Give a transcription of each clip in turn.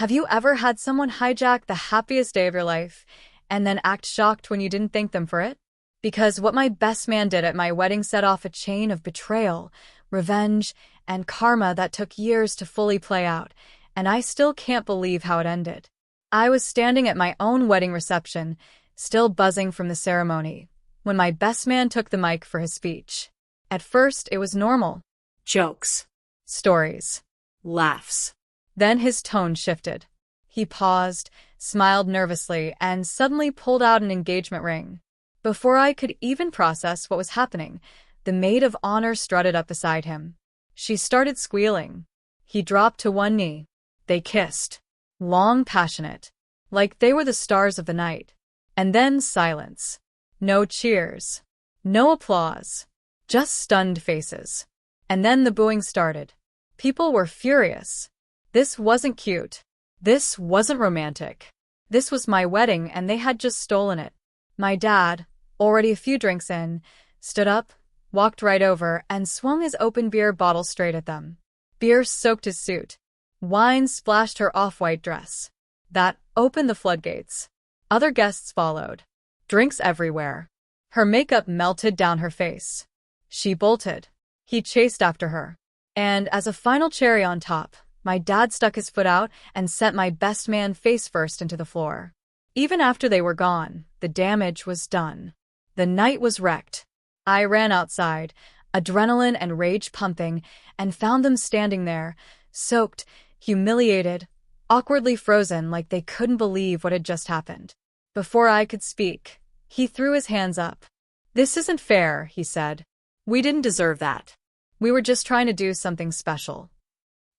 Have you ever had someone hijack the happiest day of your life and then act shocked when you didn't thank them for it? Because what my best man did at my wedding set off a chain of betrayal, revenge, and karma that took years to fully play out, and I still can't believe how it ended. I was standing at my own wedding reception, still buzzing from the ceremony, when my best man took the mic for his speech. At first, it was normal. Jokes. Stories. Laughs. Then his tone shifted. He paused, smiled nervously, and suddenly pulled out an engagement ring. Before I could even process what was happening, the maid of honor strutted up beside him. She started squealing. He dropped to one knee. They kissed. Long, passionate. Like they were the stars of the night. And then silence. No cheers. No applause. Just stunned faces. And then the booing started. People were furious. This wasn't cute. This wasn't romantic. This was my wedding and they had just stolen it. My dad, already a few drinks in, stood up, walked right over, and swung his open beer bottle straight at them. Beer soaked his suit. Wine splashed her off-white dress. That opened the floodgates. Other guests followed. Drinks everywhere. Her makeup melted down her face. She bolted. He chased after her. And as a final cherry on top, my dad stuck his foot out and sent my best man face first into the floor. Even after they were gone, the damage was done. The night was wrecked. I ran outside, adrenaline and rage pumping, and found them standing there, soaked, humiliated, awkwardly frozen like they couldn't believe what had just happened. Before I could speak, he threw his hands up. "This isn't fair," he said. "We didn't deserve that. We were just trying to do something special."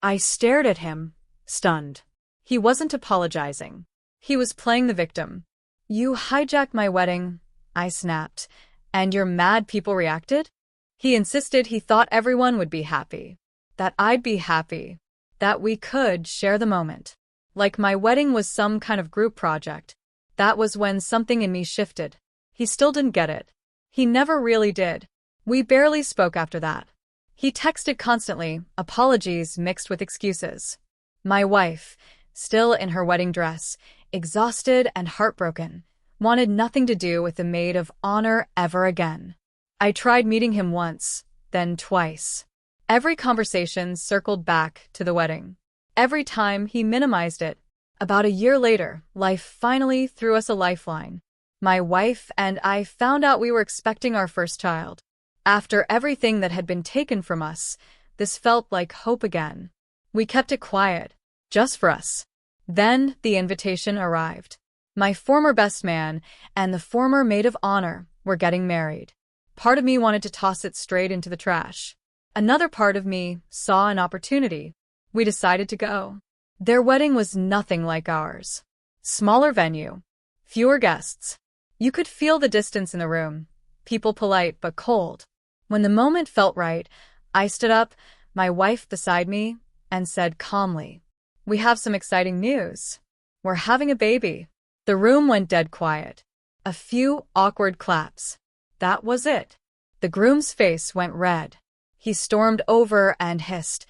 I stared at him, stunned. He wasn't apologizing. He was playing the victim. "You hijacked my wedding," I snapped, "and you're mad people reacted?" He insisted he thought everyone would be happy. That I'd be happy. That we could share the moment. Like my wedding was some kind of group project. That was when something in me shifted. He still didn't get it. He never really did. We barely spoke after that. He texted constantly, apologies mixed with excuses. My wife, still in her wedding dress, exhausted and heartbroken, wanted nothing to do with the maid of honor ever again. I tried meeting him once, then twice. Every conversation circled back to the wedding. Every time he minimized it. About a year later, life finally threw us a lifeline. My wife and I found out we were expecting our first child. After everything that had been taken from us, this felt like hope again. We kept it quiet, just for us. Then the invitation arrived. My former best man and the former maid of honor were getting married. Part of me wanted to toss it straight into the trash. Another part of me saw an opportunity. We decided to go. Their wedding was nothing like ours. Smaller venue. Fewer guests. You could feel the distance in the room. People polite but cold. When the moment felt right, I stood up, my wife beside me, and said calmly, "We have some exciting news. We're having a baby." The room went dead quiet. A few awkward claps. That was it. The groom's face went red. He stormed over and hissed,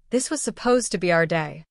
"This was supposed to be our day."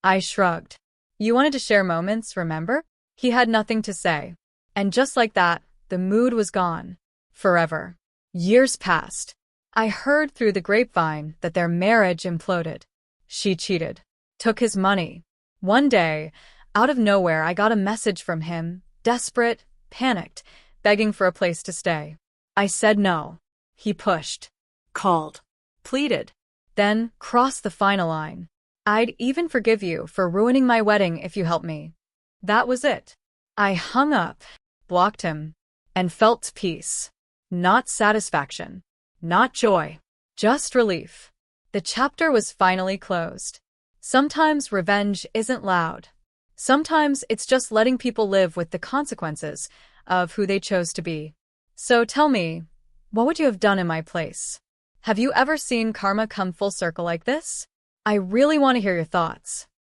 I shrugged. "You wanted to share moments, remember?" He had nothing to say. And just like that, the mood was gone. Forever. Years passed. I heard through the grapevine that their marriage imploded. She cheated. Took his money. One day, out of nowhere, I got a message from him, desperate, panicked, begging for a place to stay. I said no. He pushed. Called. Pleaded. Then crossed the final line. "I'd even forgive you for ruining my wedding if you help me." That was it. I hung up, blocked him, and felt peace. Not satisfaction. Not joy. Just relief. The chapter was finally closed. Sometimes revenge isn't loud. Sometimes it's just letting people live with the consequences of who they chose to be. So tell me, what would you have done in my place? Have you ever seen karma come full circle like this? I really want to hear your thoughts.